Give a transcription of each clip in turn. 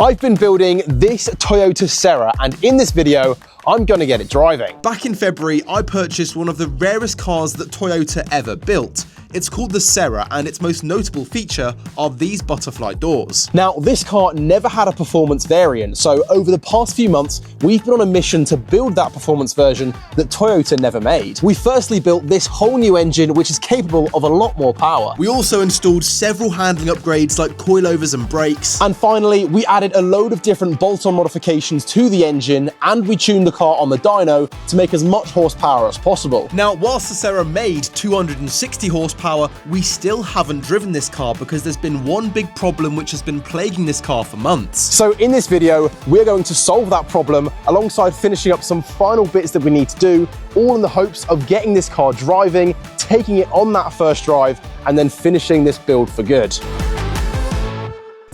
I've been building this Toyota Sera, and in this video, I'm gonna get it driving. Back in February, I purchased one of the rarest cars that Toyota ever built. It's called the Sera, and its most notable feature are these butterfly doors. Now, this car never had a performance variant, so over the past few months, we've been on a mission to build that performance version that Toyota never made. We firstly built this whole new engine, which is capable of a lot more power. We also installed several handling upgrades like coilovers and brakes. And finally, we added a load of different bolt-on modifications to the engine, and we tuned the car on the dyno to make as much horsepower as possible. Now, whilst the Sera made 260 horsepower, we still haven't driven this car because there's been one big problem which has been plaguing this car for months. So in this video, we're going to solve that problem alongside finishing up some final bits that we need to do, all in the hopes of getting this car driving, taking it on that first drive, and then finishing this build for good.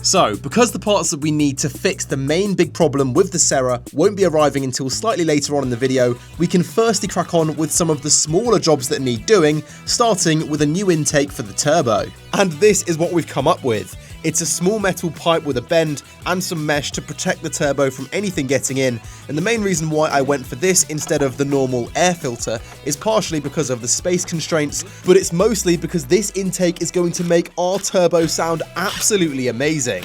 So, because the parts that we need to fix the main big problem with the Sera won't be arriving until slightly later on in the video, we can firstly crack on with some of the smaller jobs that need doing, starting with a new intake for the turbo. And this is what we've come up with. It's a small metal pipe with a bend and some mesh to protect the turbo from anything getting in, and the main reason why I went for this instead of the normal air filter is partially because of the space constraints, but it's mostly because this intake is going to make our turbo sound absolutely amazing.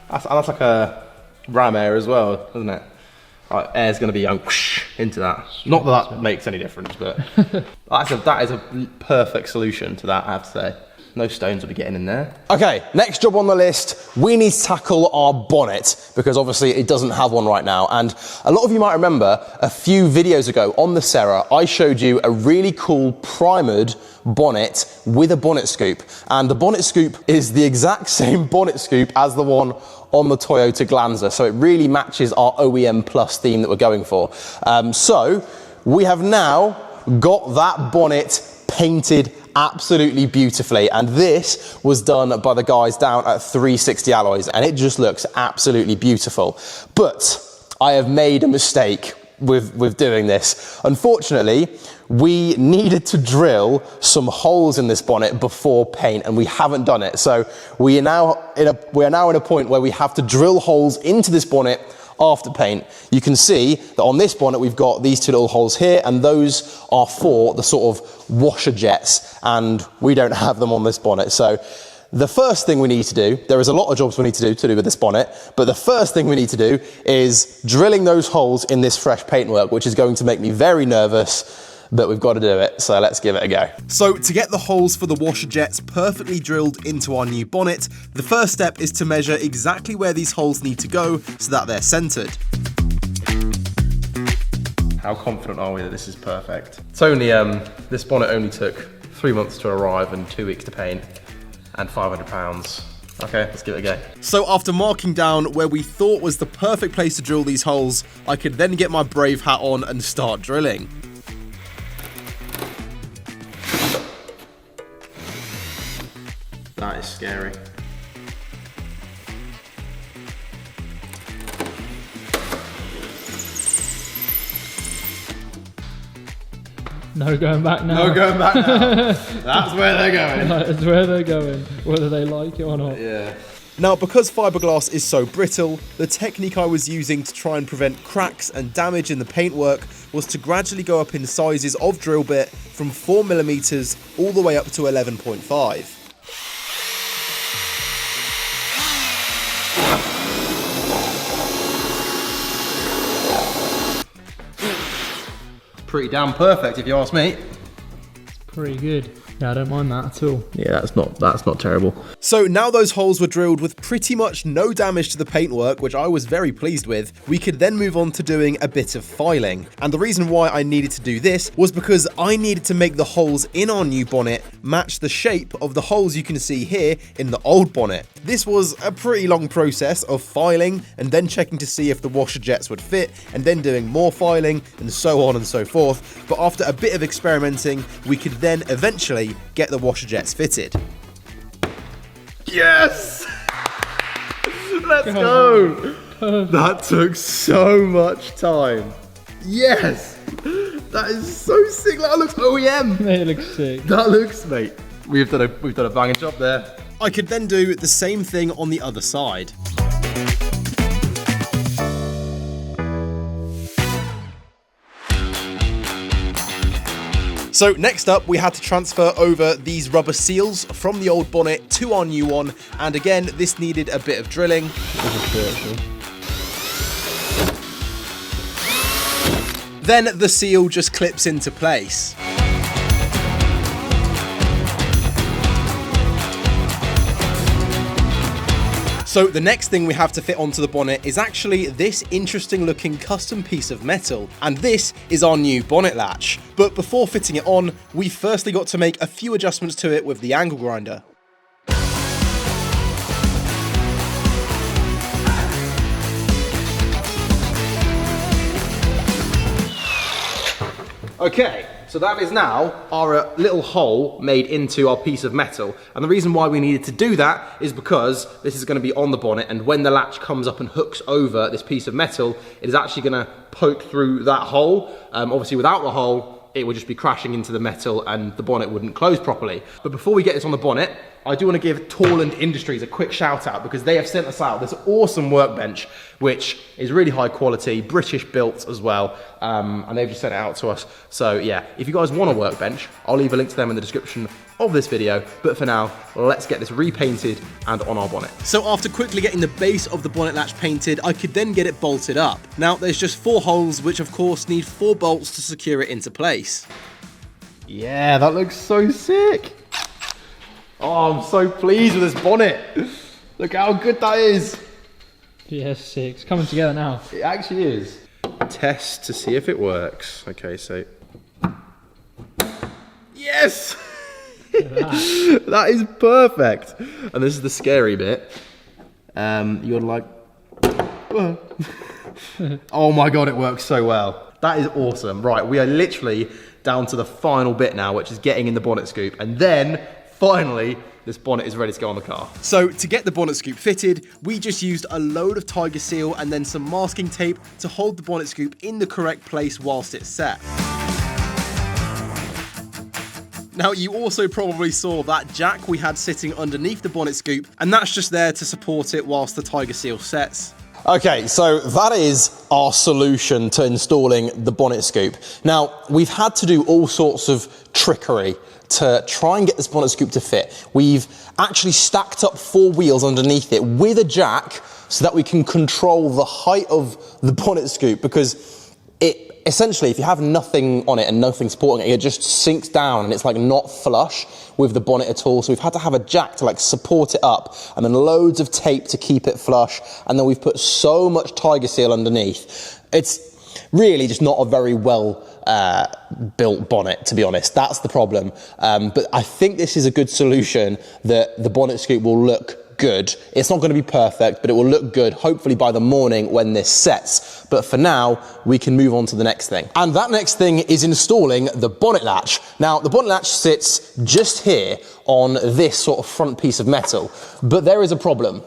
That's like a ram air as well, isn't it? Air's going to be whoosh into that. Not that that makes any difference, but that is a perfect solution to that, I have to say. No stones will be getting in there. Okay, next job on the list, we need to tackle our bonnet, because obviously it doesn't have one right now. And a lot of you might remember a few videos ago on the Sera, I showed you a really cool primered bonnet with a bonnet scoop. And the bonnet scoop is the exact same bonnet scoop as the one on the Toyota Glanza. So it really matches our OEM Plus theme that we're going for. So we have now got that bonnet painted absolutely beautifully, and this was done by the guys down at 360 Alloys, and it just looks absolutely beautiful. But I have made a mistake with doing this. Unfortunately, we needed to drill some holes in this bonnet before paint, and we haven't done it. So we are now in a point where we have to drill holes into this bonnet after paint. You can see that on this bonnet we've got these two little holes here, and those are for the sort of washer jets, and we don't have them on this bonnet. So the first thing we need to do, there is a lot of jobs we need to do with this bonnet, but the first thing we need to do is drilling those holes in this fresh paintwork, which is going to make me very nervous, but we've got to do it, so let's give it a go. So to get the holes for the washer jets perfectly drilled into our new bonnet, the first step is to measure exactly where these holes need to go so that they're centered. How confident are we that this is perfect? It's only, this bonnet only took 3 months to arrive and 2 weeks to paint, and £500. Okay, let's give it a go. So after marking down where we thought was the perfect place to drill these holes, I could then get my brave hat on and start drilling. That is scary. No going back now. No going back now. That's where they're going. That's where they're going, whether they like it or not. Yeah. Now, because fiberglass is so brittle, the technique I was using to try and prevent cracks and damage in the paintwork was to gradually go up in sizes of drill bit from 4mm all the way up to 11.5. Pretty damn perfect if you ask me. Pretty good. Yeah, I don't mind that at all. Yeah, that's not terrible. So now those holes were drilled with pretty much no damage to the paintwork, which I was very pleased with, we could then move on to doing a bit of filing. And the reason why I needed to do this was because I needed to make the holes in our new bonnet match the shape of the holes you can see here in the old bonnet. This was a pretty long process of filing and then checking to see if the washer jets would fit, and then doing more filing and so on and so forth. But after a bit of experimenting, we could then eventually get the washer jets fitted. Yes! Let's go! That took so much time. Yes! That is so sick. That looks OEM. It looks sick. That looks, mate. We've done a banging job there. I could then do the same thing on the other side. So next up, we had to transfer over these rubber seals from the old bonnet to our new one. And again, this needed a bit of drilling. Then the seal just clips into place. So the next thing we have to fit onto the bonnet is actually this interesting looking custom piece of metal, and this is our new bonnet latch. But before fitting it on, we firstly got to make a few adjustments to it with the angle grinder. Okay, so that is now our little hole made into our piece of metal. And the reason why we needed to do that is because this is going to be on the bonnet, and when the latch comes up and hooks over this piece of metal, it is actually going to poke through that hole. Obviously without the hole, it would just be crashing into the metal and the bonnet wouldn't close properly. But before we get this on the bonnet, I do want to give Torland Industries a quick shout out, because they have sent us out this awesome workbench, which is really high quality, British built as well, and they've just sent it out to us. So yeah, if you guys want a workbench, I'll leave a link to them in the description of this video, but for now, let's get this repainted and on our bonnet. So after quickly getting the base of the bonnet latch painted, I could then get it bolted up. Now there's just 4 holes, which of course need 4 bolts to secure it into place. Yeah, that looks so sick. Oh, I'm so pleased with this bonnet. Look how good that is. Yeah, sick. It's coming together now. It actually is. Test to see if it works. Okay, so. Yes! That is perfect. And this is the scary bit. You're like. Oh my god, it works so well. That is awesome. Right, we are literally down to the final bit now, which is getting in the bonnet scoop. And then, finally, this bonnet is ready to go on the car. So to get the bonnet scoop fitted, we just used a load of tiger seal and then some masking tape to hold the bonnet scoop in the correct place whilst it's set. Now you also probably saw that jack we had sitting underneath the bonnet scoop, and that's just there to support it whilst the tiger seal sets. Okay, so that is our solution to installing the bonnet scoop. Now, we've had to do all sorts of trickery to try and get this bonnet scoop to fit. We've actually stacked up 4 wheels underneath it with a jack so that we can control the height of the bonnet scoop, because it essentially, if you have nothing on it and nothing supporting it, it just sinks down and it's like not flush with the bonnet at all. So we've had to have a jack to like support it up, and then loads of tape to keep it flush, and then we've put so much tiger seal underneath. It's really just not a very well built bonnet, to be honest. That's the problem. But I think this is a good solution, that the bonnet scoop will look good. It's not going to be perfect, but it will look good, hopefully by the morning when this sets. But for now, we can move on to the next thing. And that next thing is installing the bonnet latch. Now, the bonnet latch sits just here on this sort of front piece of metal, but there is a problem.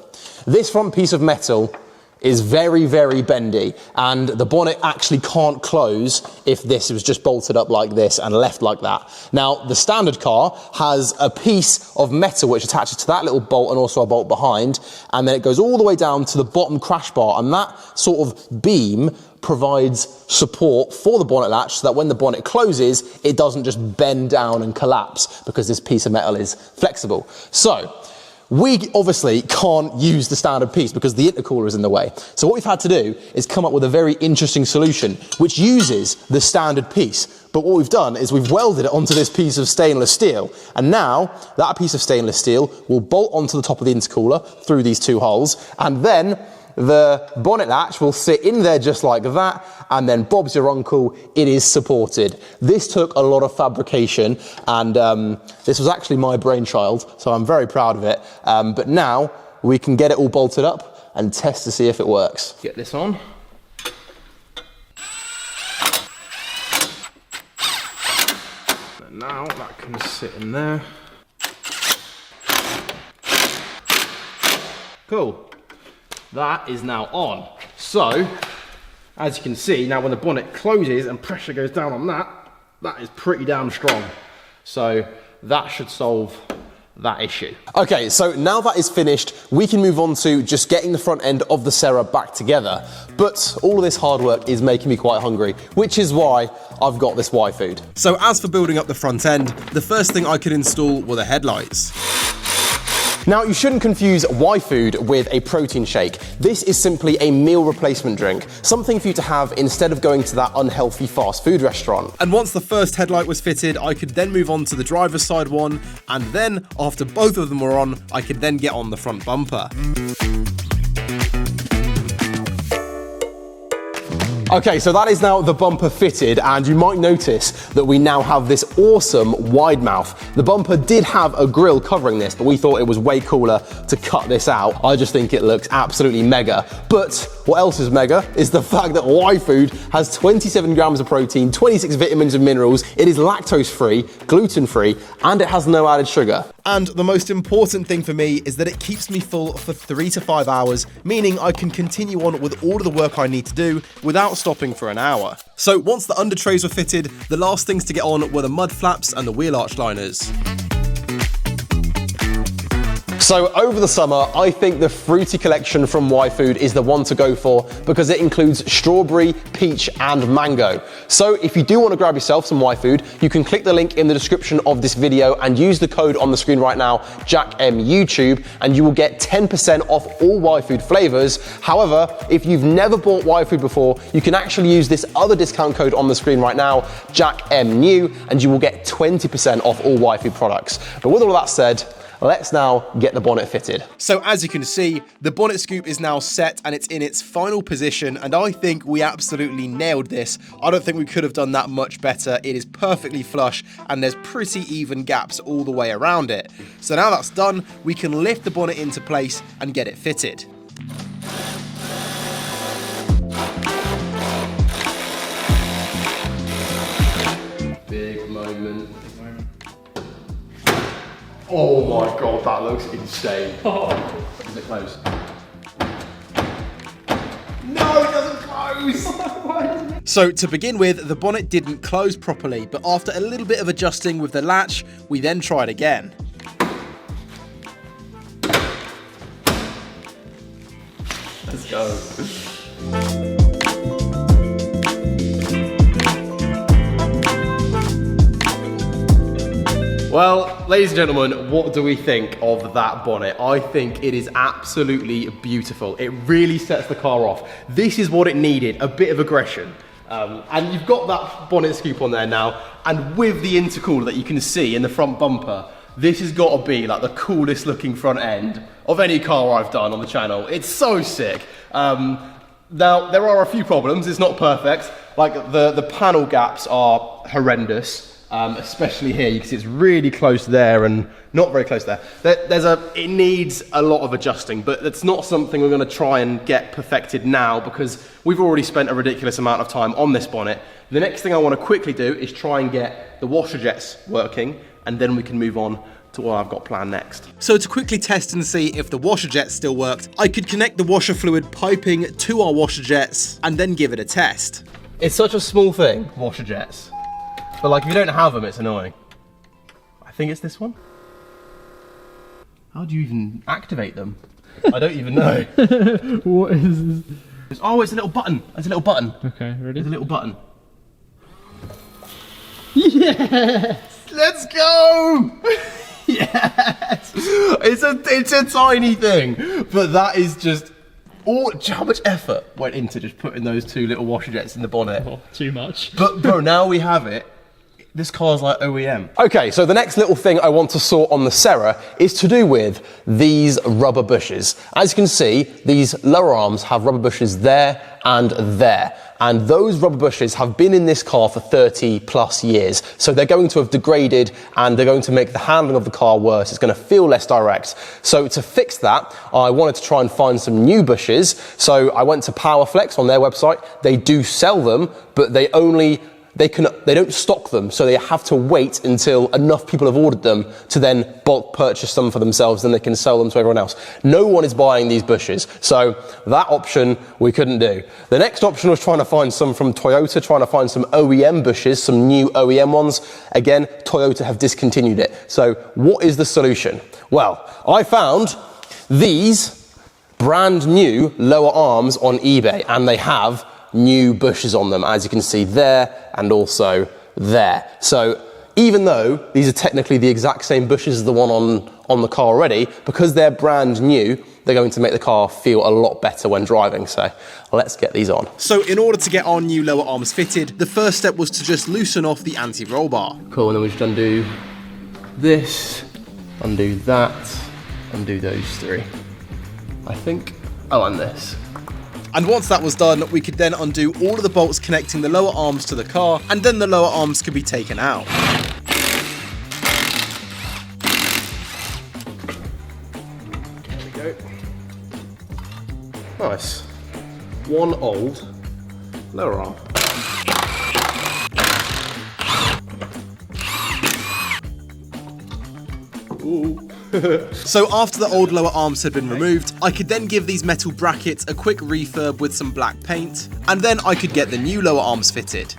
This front piece of metal is very, very bendy, and the bonnet actually can't close if this was just bolted up like this and left like that. Now, the standard car has a piece of metal which attaches to that little bolt and also a bolt behind, and then it goes all the way down to the bottom crash bar, and that sort of beam provides support for the bonnet latch so that when the bonnet closes, it doesn't just bend down and collapse because this piece of metal is flexible. So, we obviously can't use the standard piece because the intercooler is in the way. So what we've had to do is come up with a very interesting solution which uses the standard piece. But what we've done is we've welded it onto this piece of stainless steel. And now that piece of stainless steel will bolt onto the top of the intercooler through these 2 holes. And then the bonnet latch will sit in there just like that, and then Bob's your uncle, it is supported. This took a lot of fabrication, and this was actually my brainchild, so I'm very proud of it. But now we can get it all bolted up and test to see if it works. Get this on. And now that can sit in there. Cool. That is now on. So, as you can see, now when the bonnet closes and pressure goes down on that, that is pretty damn strong. So that should solve that issue. Okay, so now that is finished, we can move on to just getting the front end of the Sera back together. But all of this hard work is making me quite hungry, which is why I've got this Y-Food. So as for building up the front end, the first thing I could install were the headlights. Now, you shouldn't confuse Y-Food with a protein shake. This is simply a meal replacement drink, something for you to have instead of going to that unhealthy fast food restaurant. And once the first headlight was fitted, I could then move on to the driver's side one, and then after both of them were on, I could then get on the front bumper. Okay, so that is now the bumper fitted, and you might notice that we now have this awesome wide mouth. The bumper did have a grille covering this, but we thought it was way cooler to cut this out. I just think it looks absolutely mega. But what else is mega is the fact that Y-Food has 27 grams of protein, 26 vitamins and minerals. It is lactose-free, gluten-free, and it has no added sugar. And the most important thing for me is that it keeps me full for 3 to 5 hours, meaning I can continue on with all of the work I need to do without stopping for an hour. So once the under trays were fitted, the last things to get on were the mud flaps and the wheel arch liners. So over the summer, I think the fruity collection from Y-Food is the one to go for because it includes strawberry, peach, and mango. So if you do want to grab yourself some Y-Food, you can click the link in the description of this video and use the code on the screen right now, JackMUtube, and you will get 10% off all Y-Food flavors. However, if you've never bought Y-Food before, you can actually use this other discount code on the screen right now, JackMNew, and you will get 20% off all Y-Food products. But with all that said, let's now get the bonnet fitted. So as you can see, the bonnet scoop is now set and it's in its final position, and I think we absolutely nailed this. I don't think we could have done that much better. It is perfectly flush and there's pretty even gaps all the way around it. So now that's done, we can lift the bonnet into place and get it fitted. Big moment. Oh my god, that looks insane. Is it close? No, it doesn't close! So to begin with, the bonnet didn't close properly, but after a little bit of adjusting with the latch, we then tried again. Let's go. Well, ladies and gentlemen, what do we think of that bonnet? I think it is absolutely beautiful. It really sets the car off. This is what it needed, a bit of aggression. And you've got that bonnet scoop on there now, and with the intercooler that you can see in the front bumper, this has got to be like the coolest looking front end of any car I've done on the channel. It's so sick. Now, there are a few problems. It's not perfect. Like the panel gaps are horrendous. Especially here, you can see it's really close there and not very close there. It needs a lot of adjusting, but it's not something we're going to try and get perfected now because we've already spent a ridiculous amount of time on this bonnet. The next thing I want to quickly do is try and get the washer jets working, and then we can move on to what I've got planned next. So to quickly test and see if the washer jets still worked, I could connect the washer fluid piping to our washer jets and then give it a test. It's such a small thing, washer jets. But like, if you don't have them, it's annoying. I think it's this one. How do you even activate them? I don't even know. What is this? Oh, it's a little button. There's a little button. Okay, ready? There's a little button. Yes! Let's go! Yes! It's a tiny thing, but that is just... how much effort went into just putting those two little washer jets in the bonnet? Oh, too much. But bro, now we have it. This car's like OEM. Okay, so the next little thing I want to sort on the Sera is to do with these rubber bushes. As you can see, these lower arms have rubber bushes there and there. And those rubber bushes have been in this car for 30 plus years. So they're going to have degraded and they're going to make the handling of the car worse. It's going to feel less direct. So to fix that, I wanted to try and find some new bushes. So I went to Powerflex on their website. They do sell them, but they only they don't stock them, so they have to wait until enough people have ordered them to then bulk purchase them for themselves, then they can sell them to everyone else. No one is buying these bushes, so that option we couldn't do. The next option was trying to find some from Toyota, trying to find some OEM bushes, some new OEM ones. Again, Toyota have discontinued it. So what is the solution? Well, I found these brand new lower arms on eBay, and they have new bushes on them, as you can see there and also there. So even though these are technically the exact same bushes as the one on the car already, because they're brand new, they're going to make the car feel a lot better when driving. So let's get these on. So in order to get our new lower arms fitted, the first step was to just loosen off the anti-roll bar. Cool, and then we just undo this, undo that, undo those three, I think. Oh, and this. And once that was done, we could then undo all of the bolts connecting the lower arms to the car, and then the lower arms could be taken out. There we go. Nice. One old lower arm. Ooh. So after the old lower arms had been removed, I could then give these metal brackets a quick refurb with some black paint, and then I could get the new lower arms fitted.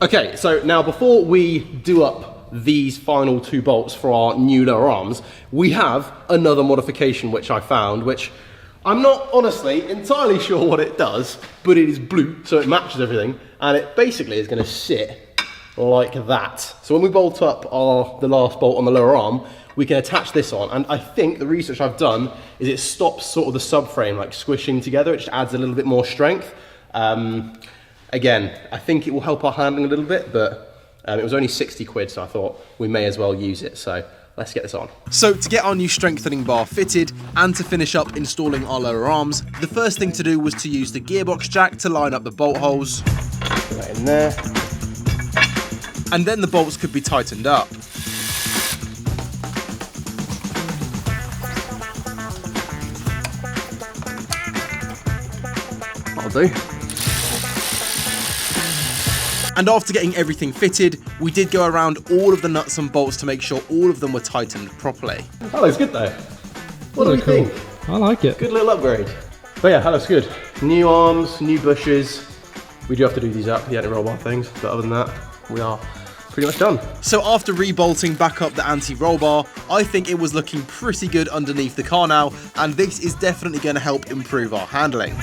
Okay, so now before we do up these final two bolts for our new lower arms, we have another modification which I found, which I'm not honestly entirely sure what it does, but it is blue, so it matches everything, and it basically is going to sit like that. So when we bolt up the last bolt on the lower arm, we can attach this on, and I think the research I've done is it stops sort of the subframe like squishing together. It just adds a little bit more strength. Again, I think it will help our handling a little bit, but it was only 60 quid, so I thought we may as well use it. So let's get this on. So to get our new strengthening bar fitted and to finish up installing our lower arms, the first thing to do was to use the gearbox jack to line up the bolt holes. Put that in there. And then the bolts could be tightened up. That'll do. And after getting everything fitted, we did go around all of the nuts and bolts to make sure all of them were tightened properly. That looks good though. What do you think? I like it. Good little upgrade. But yeah, that looks good. New arms, new bushes. We do have to do these up, the anti-roll bar things, but other than that, we are pretty much done. So after rebolting back up the anti-roll bar, I think it was looking pretty good underneath the car now, and this is definitely going to help improve our handling.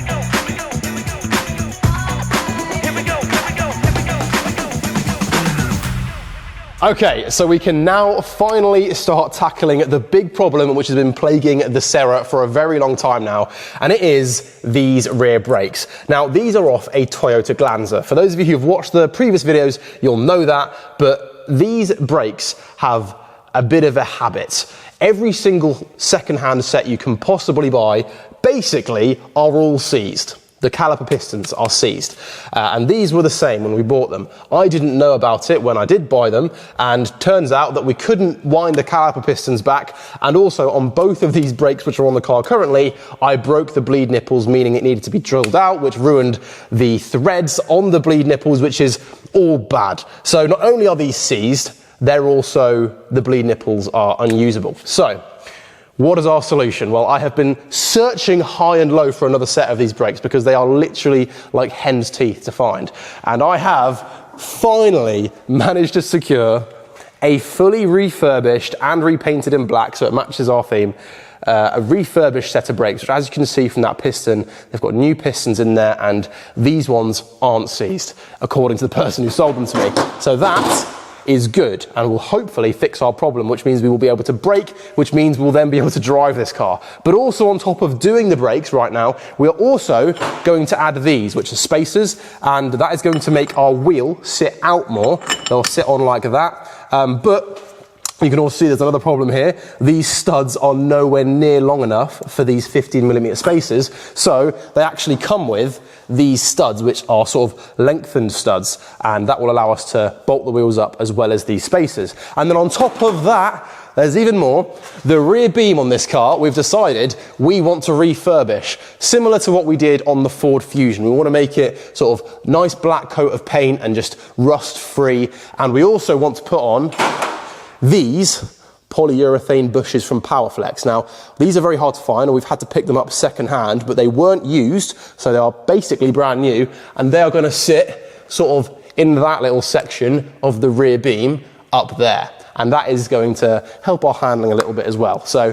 Okay, so we can now finally start tackling the big problem which has been plaguing the Sera for a very long time now, and it is these rear brakes. Now, these are off a Toyota Glanza. For those of you who've watched the previous videos, you'll know that, but these brakes have a bit of a habit. Every single second-hand set you can possibly buy basically are all seized. The caliper pistons are seized, and these were the same when we bought them. I didn't know about it when I did buy them, and turns out that we couldn't wind the caliper pistons back, and also on both of these brakes which are on the car currently, I broke the bleed nipples, meaning it needed to be drilled out, which ruined the threads on the bleed nipples, which is all bad. So not only are these seized, they're also, the bleed nipples are unusable. So, what is our solution? Well, I have been searching high and low for another set of these brakes because they are literally like hen's teeth to find. And I have finally managed to secure a fully refurbished and repainted in black, so it matches our theme, a refurbished set of brakes, which as you can see from that piston, they've got new pistons in there, and these ones aren't seized, according to the person who sold them to me. So that is good and will hopefully fix our problem, which means we will be able to brake, which means we'll then be able to drive this car. But also on top of doing the brakes right now, we're also going to add these, which are spacers, and that is going to make our wheel sit out more. They'll sit on like that. But You can also see there's another problem here. These studs are nowhere near long enough for these 15mm spacers, so they actually come with these studs, which are sort of lengthened studs, and that will allow us to bolt the wheels up as well as these spacers. And then on top of that, there's even more. The rear beam on this car, we've decided we want to refurbish, similar to what we did on the Ford Fusion. We want to make it sort of nice black coat of paint and just rust free. And we also want to put on these polyurethane bushes from Powerflex. Now, these are very hard to find, and we've had to pick them up second hand, but they weren't used, so they are basically brand new, and they are going to sit sort of in that little section of the rear beam up there. And that is going to help our handling a little bit as well. So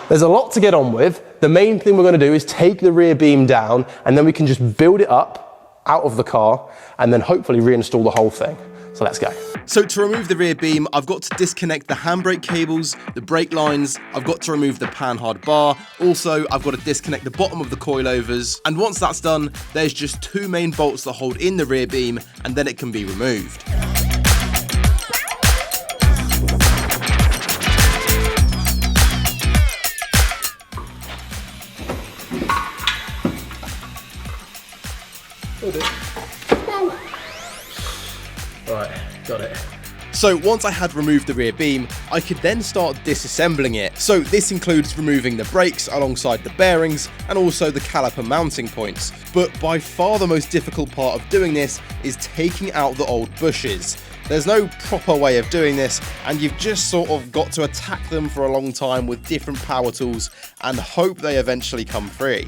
there's a lot to get on with. The main thing we're going to do is take the rear beam down, and then we can just build it up out of the car and then hopefully reinstall the whole thing. So let's go. So to remove the rear beam, I've got to disconnect the handbrake cables, the brake lines, I've got to remove the panhard bar, also I've got to disconnect the bottom of the coilovers, and once that's done, there's just two main bolts that hold in the rear beam, and then it can be removed. Right, got it. So once I had removed the rear beam, I could then start disassembling it. So this includes removing the brakes alongside the bearings and also the caliper mounting points. But by far the most difficult part of doing this is taking out the old bushes. There's no proper way of doing this, and you've just sort of got to attack them for a long time with different power tools and hope they eventually come free.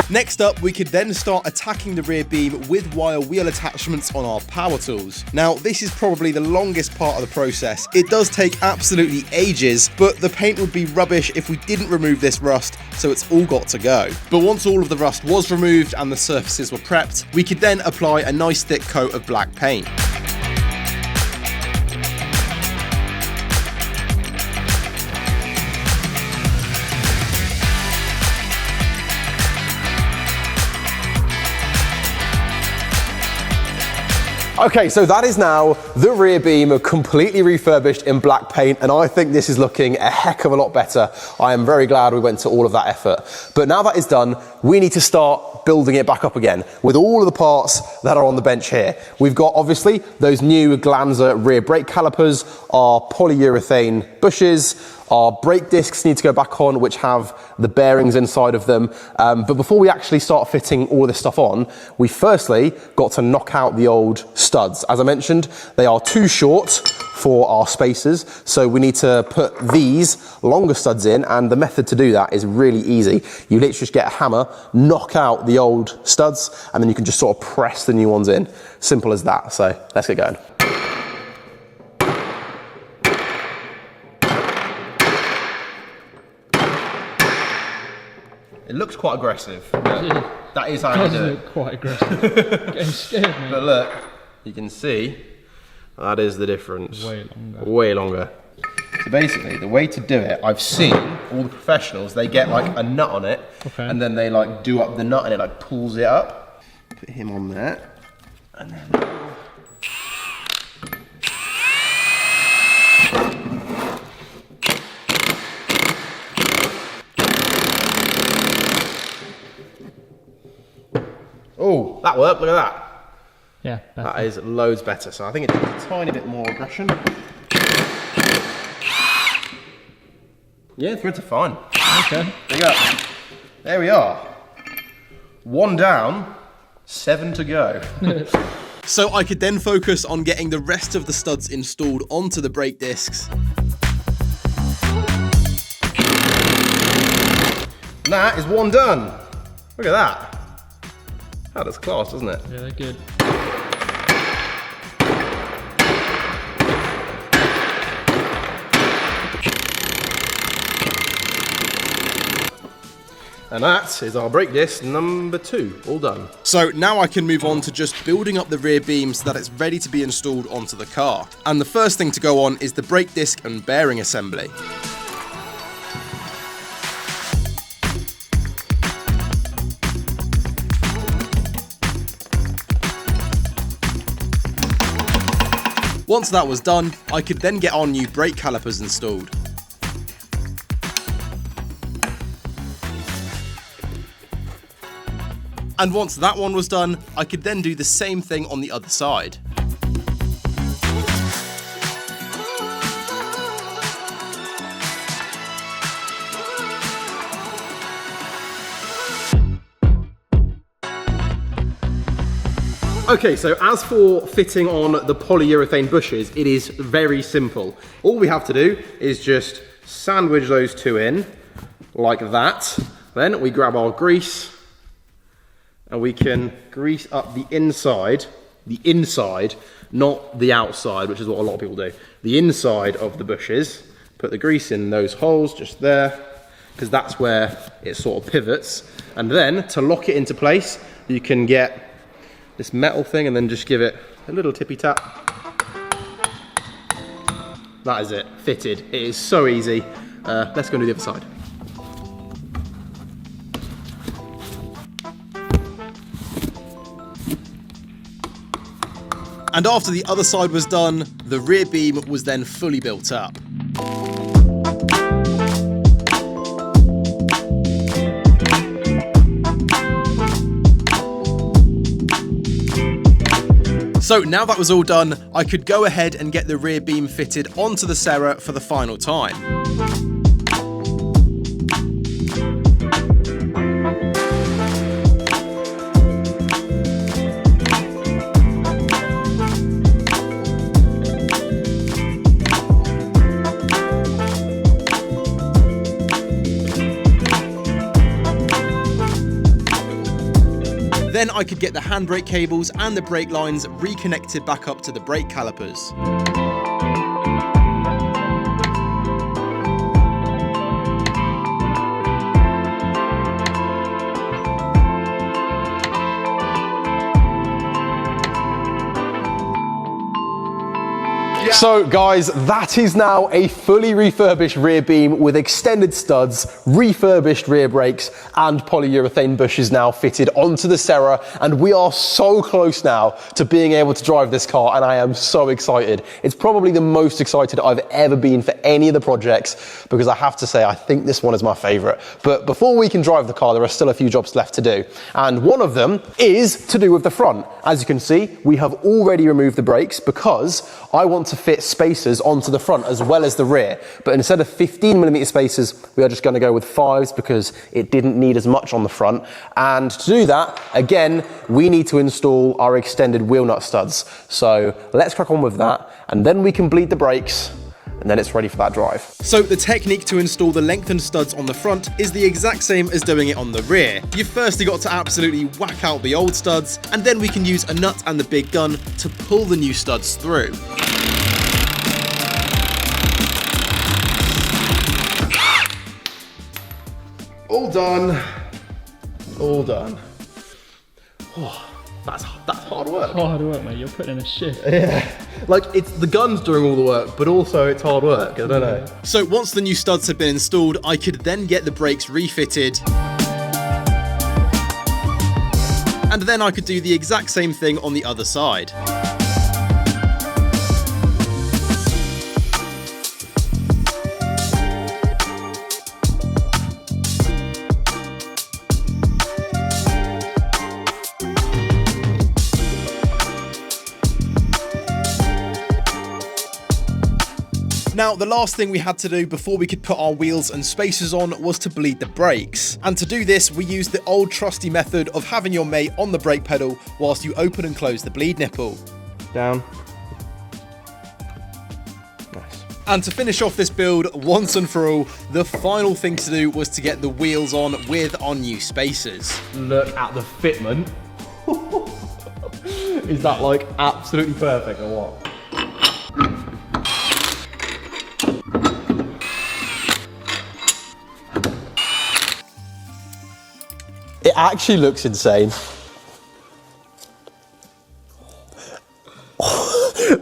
Next up, we could then start attacking the rear beam with wire wheel attachments on our power tools. Now, this is probably the longest part of the process. It does take absolutely ages, but the paint would be rubbish if we didn't remove this rust, so it's all got to go. But once all of the rust was removed and the surfaces were prepped, we could then apply a nice thick coat of black paint. Okay, so that is now the rear beam completely refurbished in black paint, and I think this is looking a heck of a lot better. I am very glad we went to all of that effort. But now that is done, we need to start building it back up again with all of the parts that are on the bench here. We've got obviously those new Glanzer rear brake calipers, our polyurethane bushes, our brake discs need to go back on, which have the bearings inside of them. But before we actually start fitting all of this stuff on, we firstly got to knock out the old studs. As I mentioned, they are too short for our spacers, so we need to put these longer studs in, and the method to do that is really easy. You literally just get a hammer, knock out the old studs, and then you can just sort of press the new ones in. Simple as that. So let's get going. It looks quite aggressive. That is how I do it. It does look quite aggressive. Getting scared, mate. But look, you can see that is the difference. Way longer. Way longer. So basically, the way to do it, I've seen all the professionals, they get like a nut on it, okay, and then they like do up the nut and it like pulls it up. Put him on there, and then... Oh, that worked, look at that. Yeah, better. That is loads better. So I think it takes a tiny bit more aggression. Yeah, threads are fine. Okay. There you go. There we are. 1 down, 7 to go. So I could then focus on getting the rest of the studs installed onto the brake discs. And that is 1 done. Look at that. That is class, doesn't it? Yeah, they're good. And that is our brake disc number 2, all done. So now I can move on to just building up the rear beam so that it's ready to be installed onto the car. And the first thing to go on is the brake disc and bearing assembly. Once that was done, I could then get our new brake calipers installed. And once that one was done, I could then do the same thing on the other side. Okay, so as for fitting on the polyurethane bushes, it is very simple. All we have to do is just sandwich those two in like that. Then we grab our grease and we can grease up the inside, not the outside, which is what a lot of people do. The inside of the bushes, put the grease in those holes just there, because that's where it sort of pivots. And then to lock it into place, you can get this metal thing and then just give it a little tippy tap. That is it, fitted. It is so easy. Let's go to the other side. And after the other side was done, the rear beam was then fully built up. So now that was all done, I could go ahead and get the rear beam fitted onto the Sera for the final time. Then I could get the handbrake cables and the brake lines reconnected back up to the brake calipers. So guys, that is now a fully refurbished rear beam with extended studs, refurbished rear brakes and polyurethane bushes now fitted onto the Sera, and we are so close now to being able to drive this car, and I am so excited. It's probably the most excited I've ever been for any of the projects, because I have to say I think this one is my favourite. But before we can drive the car, there are still a few jobs left to do, and one of them is to do with the front. As you can see, we have already removed the brakes because I want to fit spacers onto the front as well as the rear, but instead of 15mm spacers, we are just going to go with 5s because it didn't need as much on the front. And to do that, again, we need to install our extended wheel nut studs. So let's crack on with that, and then we can bleed the brakes, and then it's ready for that drive. So the technique to install the lengthened studs on the front is the exact same as doing it on the rear. You've firstly got to absolutely whack out the old studs, and then we can use a nut and the big gun to pull the new studs through. All done. All done. Oh, that's hard work. Hard work, mate. You're putting in a shift. Yeah. Like, it's the gun's doing all the work, but also it's hard work. I don't know. So once the new studs had been installed, I could then get the brakes refitted. And then I could do the exact same thing on the other side. Now, the last thing we had to do before we could put our wheels and spacers on was to bleed the brakes. And to do this, we used the old trusty method of having your mate on the brake pedal whilst you open and close the bleed nipple. Down. Nice. And to finish off this build once and for all, the final thing to do was to get the wheels on with our new spacers. Look at the fitment. Is that like absolutely perfect or what? It actually looks insane.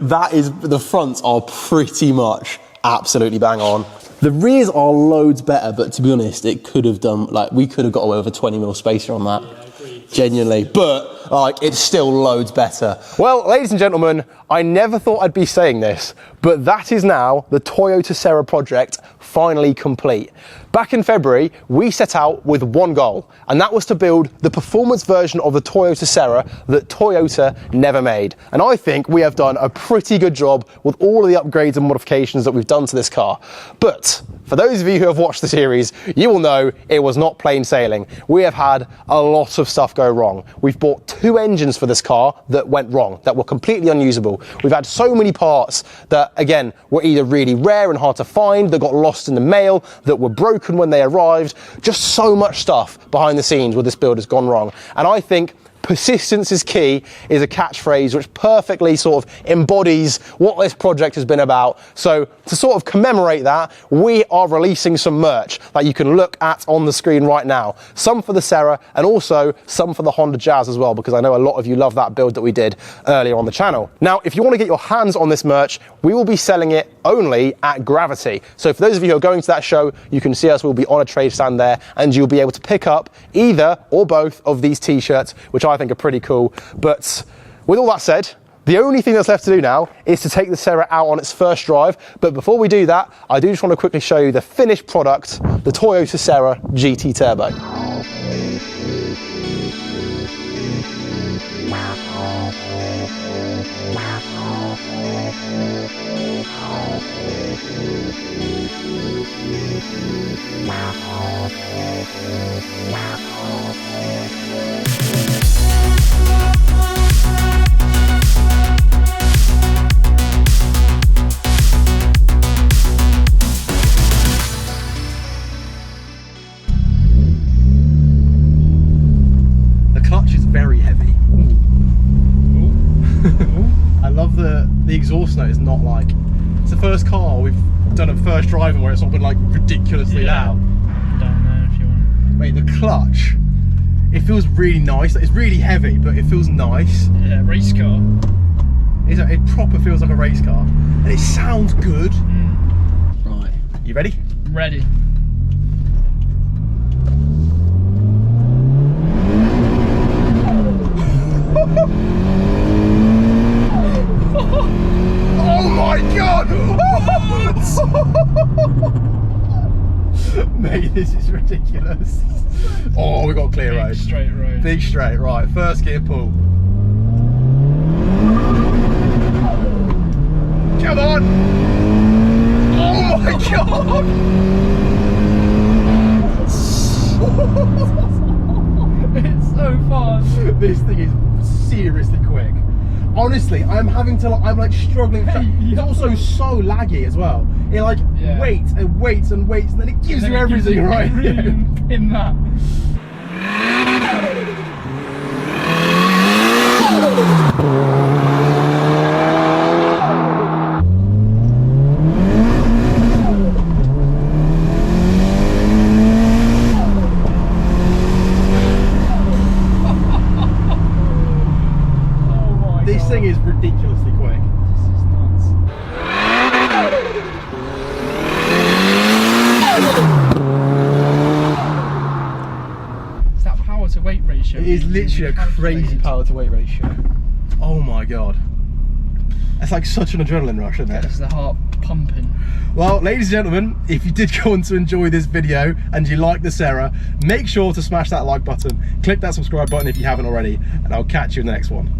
That is, the fronts are pretty much absolutely bang on. The rears are loads better, but to be honest, it could have done, like, we could have got away with a 20mm spacer on that. Yeah, I agree. Genuinely. But like, it's still loads better. Well, ladies and gentlemen, I never thought I'd be saying this, but that is now the Toyota Sera project finally complete. Back in February, we set out with one goal, and that was to build the performance version of the Toyota Sera that Toyota never made. And I think we have done a pretty good job with all of the upgrades and modifications that we've done to this car. But for those of you who have watched the series, you will know it was not plain sailing. We have had a lot of stuff go wrong. We've bought 2 engines for this car that went wrong, that were completely unusable. We've had so many parts that, again, were either really rare and hard to find, that got lost in the mail, that were broken when they arrived. Just so much stuff behind the scenes where this build has gone wrong. And I think persistence is key is a catchphrase which perfectly sort of embodies what this project has been about. So to sort of commemorate that, we are releasing some merch that you can look at on the screen right now. Some for the Sera and also some for the Honda Jazz as well, because I know a lot of you love that build that we did earlier on the channel. Now, if you want to get your hands on this merch, we will be selling it only at Gravity. So for those of you who are going to that show, you can see us, we'll be on a trade stand there, and you'll be able to pick up either or both of these t-shirts, which I think are pretty cool. But with all that said, the only thing that's left to do now is to take the Sera out on its first drive. But before we do that, I do just want to quickly show you the finished product, the Toyota Sera GT Turbo. The exhaust note is not like, it's the first car we've done at first driving where it's not been like ridiculously loud. Down there if you want. Wait, the clutch, it feels really nice. It's really heavy, but it feels nice. Yeah, race car. It proper feels like a race car, and it sounds good. Right, you ready? Ready. Oh my god! Mate, this is ridiculous. Oh, we got a clear road. Big straight road. Big straight, right. First gear pull. Come on! Oh my god! It's so fast. This thing is seriously quick. Honestly, I'm like struggling. It's also so laggy as well. It like waits and waits and waits, and then it gives you everything right in that. This thing is ridiculously quick. This is nuts. It's that power to weight ratio. It is literally a crazy power to weight ratio. Oh my god. It's like such an adrenaline rush, isn't it? It's the heart pumping. Well, ladies and gentlemen, if you did go on to enjoy this video and you like the Sera, make sure to smash that like button, click that subscribe button if you haven't already, and I'll catch you in the next one.